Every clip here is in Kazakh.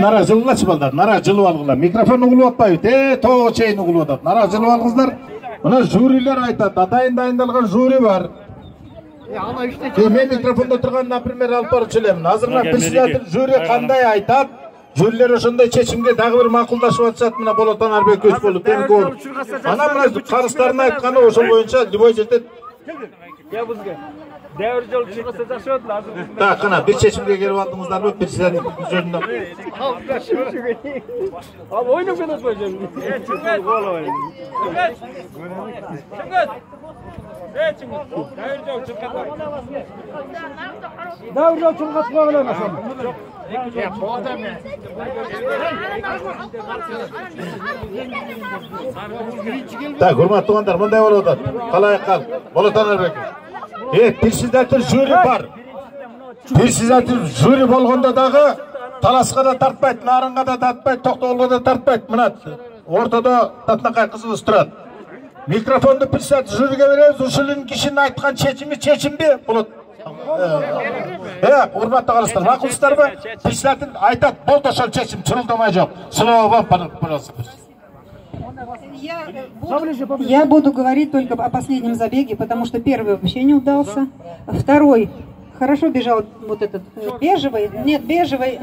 нара жылылачы балдар, нара жылып алгыла. Микрофон угулуп атпайбы, тоого чейин угулуп атат. Нара жылып алгыңыздар. Мына жюрилер айтат, атайын дайындалган жюри бар. Мен микрофонда турган, например, алып барчу элем. Азыр мына председатель жюри кандай айтат? Жюрилер ошондой чечимге дагы бир макулдашып атышат. Мына Болот Анарбекович болуп, Анан мына карыстардын айтканы ошол боюнча любой жерде Дәвір жол чыгысы жашыды азыр. Так, кана бир чечимге келип алдыңыздарбы? Председатель жөнүндө. Ал ойнап кетет койжон. Чыгат. Чыгат. Дәвір жол чыгат. Дәвір жол чыгат койгон ошо. Так, урматтуу туугандар, мындай болуп атат. Калай кал. Болот Анарбеков. Председатель жюри бар. Председатель жюри болгондо дагы таласка да тартпайт, нарынга да тартпайт, токтоголго да тартпайт. Мына ортодо Татнакай кызыбыз турат. Микрофонду председатель жюриге беребиз. Ушул кишинин айткан чечимби болот. Урматтуу калыстар, макулсыздарбы? Председатель айтат, болду ошол чечим, чырылдамай жок. Слово вам, пожалуйста. Я буду говорить только о последнем забеге, потому что первый вообще не удался. Второй хорошо бежал вот этот бежевый. Нет, бежевый.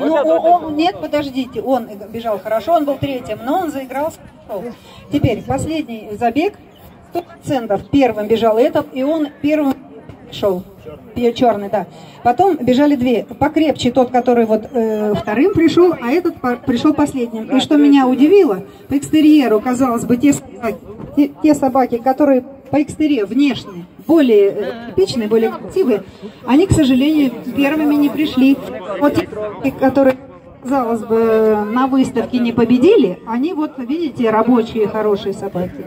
Нет, подождите. Он бежал хорошо, он был третьим, но он заигрался. Теперь последний забег. 100% первым бежал этот, и он первым шел. Черный, да. Потом бежали две. Покрепче тот, который вот вторым пришел, а этот пришел последним. И что меня удивило, по экстерьеру, казалось бы, те собаки, которые по экстерьеру внешне более типичные, более красивые, они, к сожалению, первыми не пришли. Вот те, которые, казалось бы, на выставке не победили, они вот, видите, рабочие, хорошие собаки.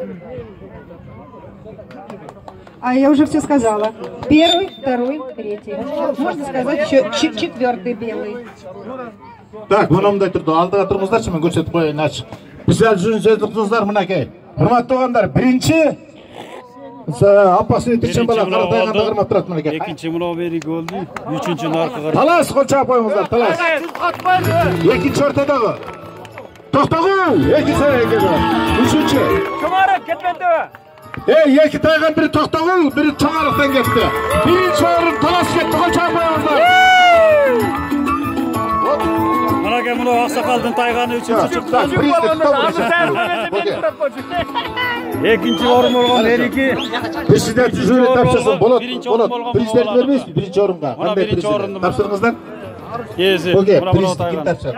А я уже все сказала. Первый, второй, третий. Можно сказать, еще четвертый белый. Так, мындай турду. Алдыга тургуздарчы, мен көрсөтүп коеюн, ач. Председатель жөнүндө турдуңуздар мынакей. Урматтуу туугандар, биринчи апасын тичен бала каратайганда кырмап турат мынакей. Экинчи мына бери болду. Үчүнчү наркага. Талас кол чаап коюңуздар, талас. Экинчи ортодогу. Токтогул, экинчи. Үчүнчү. Чоңарып кетпенди. Екі тайған бірі тоқтағыл, бірі Чоңарықтан кетті. Бірінші орын талас кетті, қол чаап коюңуздар. Мынаке мына Аксакалдын тайганы үчүнчү чыкты. Экинчи орун болгон Эрики. Председатель жюри тапшырсын. Болот, президент бербейсизби биринчи орунга? Кандай президент? Тапшырыңыздар. Кези. Президент ким тапшырат?